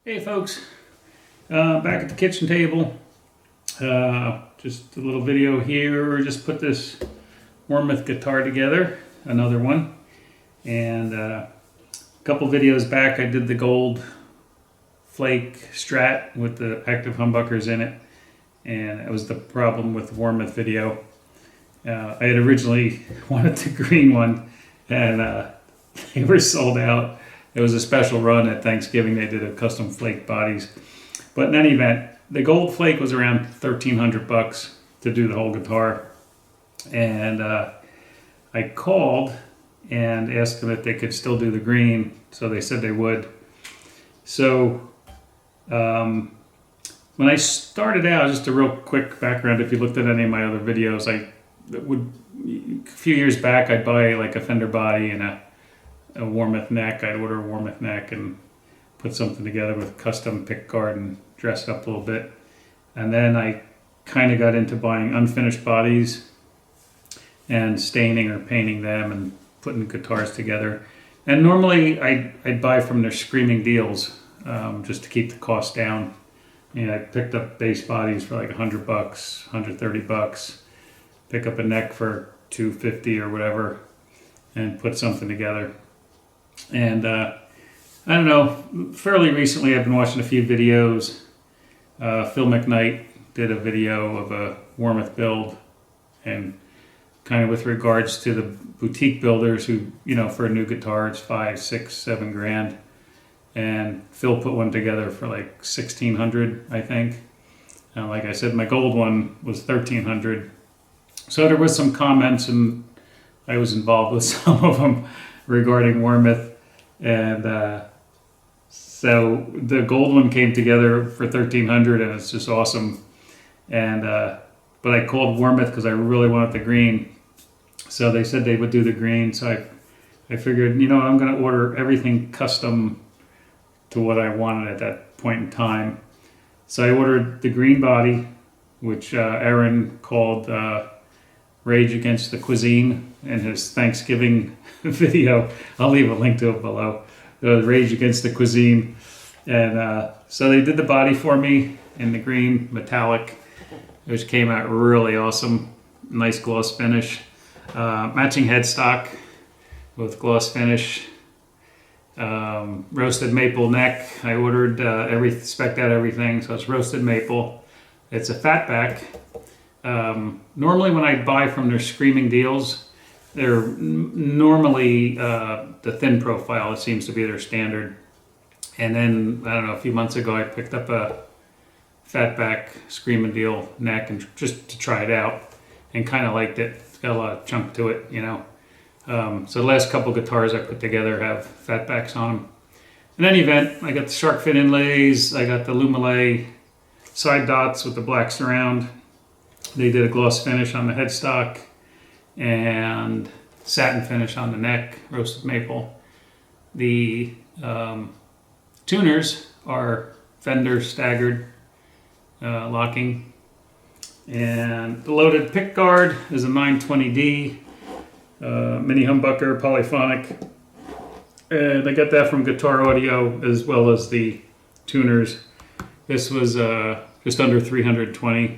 Hey folks, back at the kitchen table. Just a little video here. Just put this Warmoth guitar together, another one. And a couple videos back I did the gold flake Strat with the active humbuckers in it. And it was the problem with the Warmoth video. I had originally wanted the green one and they were sold out. It was a special run at Thanksgiving. They did a custom flake bodies. But in any event, the gold flake was around $1,300 to do the whole guitar. And I called and asked them if they could still do the green. So they said they would. So when I started out, just a real quick background, if you looked at any of my other videos, a few years back, I'd buy like a fender body and a Warmoth neck. I'd order a Warmoth neck and put something together with custom pick guard and dress it up a little bit. And then I kind of got into buying unfinished bodies and staining or painting them and putting guitars together. And normally I'd buy from their screaming deals just to keep the cost down. I picked up base bodies for like $100, $130. Pick up a neck for $250 or whatever and put something together. And I don't know, fairly recently I've been watching a few videos. Phil McKnight did a video of a Warmoth build, and kind of with regards to the boutique builders who, for a new guitar it's $5, $6, $7 grand. And Phil put one together for like $1,600, I think. And like I said, my gold one was $1,300. So there was some comments, and I was involved with some of them regarding Warmoth. And so the gold one came together for $1,300, and it's just awesome. And but I called Warmoth because I really wanted the green. So they said they would do the green. So I figured, I'm going to order everything custom to what I wanted at that point in time. So I ordered the green body, which Aaron called Rage Against the Cuisine in his Thanksgiving video. I'll leave a link to it below. Rage Against the Cuisine. And so they did the body for me in the green metallic, which came out really awesome. Nice gloss finish. Matching headstock with gloss finish. Roasted maple neck. I ordered spec'd out everything, so it's roasted maple. It's a fatback. Normally when I buy from their screaming deals, they're normally the thin profile. It seems to be their standard. And then, I don't know, a few months ago I picked up a fatback screaming deal neck and just to try it out, and kind of liked it. It's got a lot of chunk to it, So the last couple guitars I put together have fatbacks on them. In any event, I got the shark fin inlays. I got the Lumelay side dots with the black surround. They did a gloss finish on the headstock and satin finish on the neck, roasted maple. The tuners are Fender staggered locking. And the loaded pick guard is a 920D mini humbucker polyphonic. And I got that from Guitar Audio as well as the tuners. This was just under $320.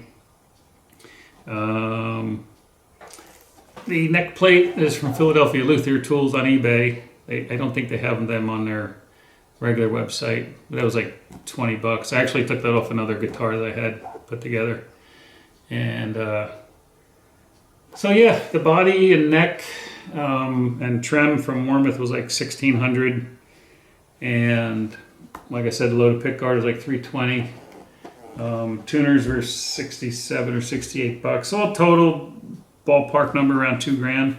The neck plate is from Philadelphia Luthier Tools on eBay. I don't think they have them on their regular website. That was like $20. I actually took that off another guitar that I had put together. And so yeah, the body and neck and trim from Warmoth was like $1,600. And like I said, the loaded pick guard was like $320. Tuners were $67 or $68. So all total, ballpark number around $2 grand.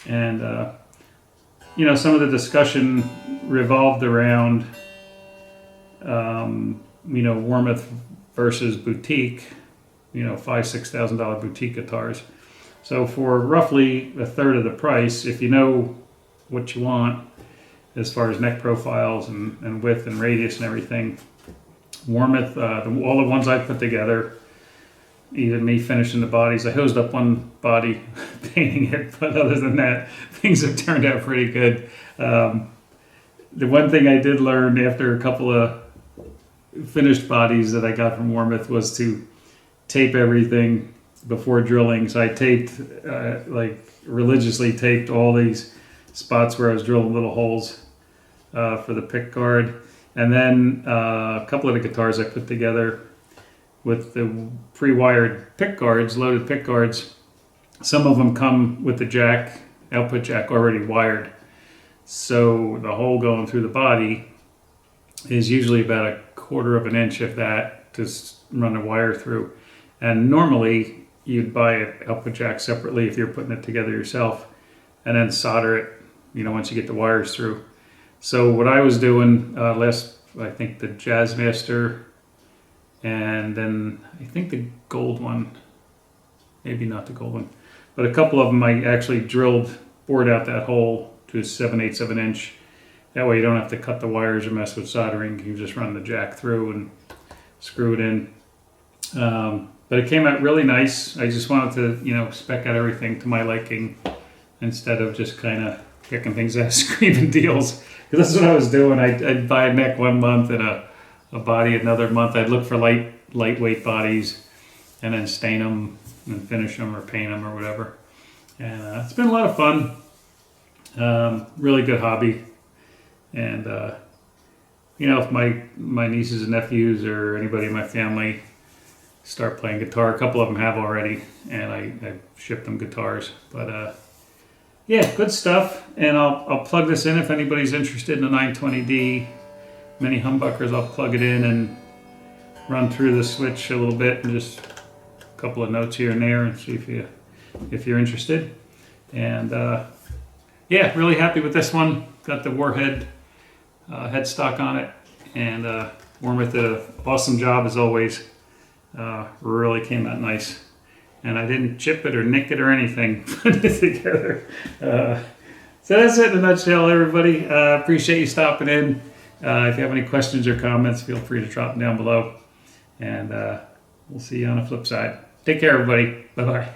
And some of the discussion revolved around Warmoth versus boutique, $5,000-$6,000 boutique guitars. So for roughly a third of the price, if you know what you want as far as neck profiles and width and radius and everything, Warmoth, all the ones I put together, even me finishing the bodies, I hosed up one body painting it, but other than that, things have turned out pretty good. The one thing I did learn after a couple of finished bodies that I got from Warmoth was to tape everything before drilling. So I taped, like religiously taped all these spots where I was drilling little holes for the pick guard. And then a couple of the guitars I put together with the pre-wired pick guards, loaded pick guards. Some of them come with the jack, output jack already wired. So the hole going through the body is usually about 1/4 of an inch, if that, to run a wire through. And normally you'd buy an output jack separately if you're putting it together yourself, and then solder it, once you get the wires through. So what I was doing I think the Jazzmaster, and then I think the gold one, maybe not the gold one, but a couple of them I actually bored out that hole to 7/8 of an inch. That way you don't have to cut the wires or mess with soldering. You can just run the jack through and screw it in. But it came out really nice. I just wanted to, spec out everything to my liking instead of just kind of picking things out of screaming deals. Because that's what I was doing. I'd buy a neck one month and a body another month. I'd look for lightweight bodies and then stain them and finish them or paint them or whatever. And it's been a lot of fun. Really good hobby. And, if my nieces and nephews or anybody in my family start playing guitar, a couple of them have already, and I shipped them guitars. But yeah, good stuff. And I'll plug this in if anybody's interested in a 920D mini humbuckers. I'll plug it in and run through the switch a little bit and just a couple of notes here and there and see if you're interested. And yeah, really happy with this one. Got the Warhead headstock on it, and Warmoth did an awesome job as always. Really came out nice, and I didn't chip it or nick it or anything. Put it together. So that's it in a nutshell, everybody. Appreciate you stopping in. If you have any questions or comments, feel free to drop them down below, and we'll see you on the flip side. Take care, everybody. Bye-bye.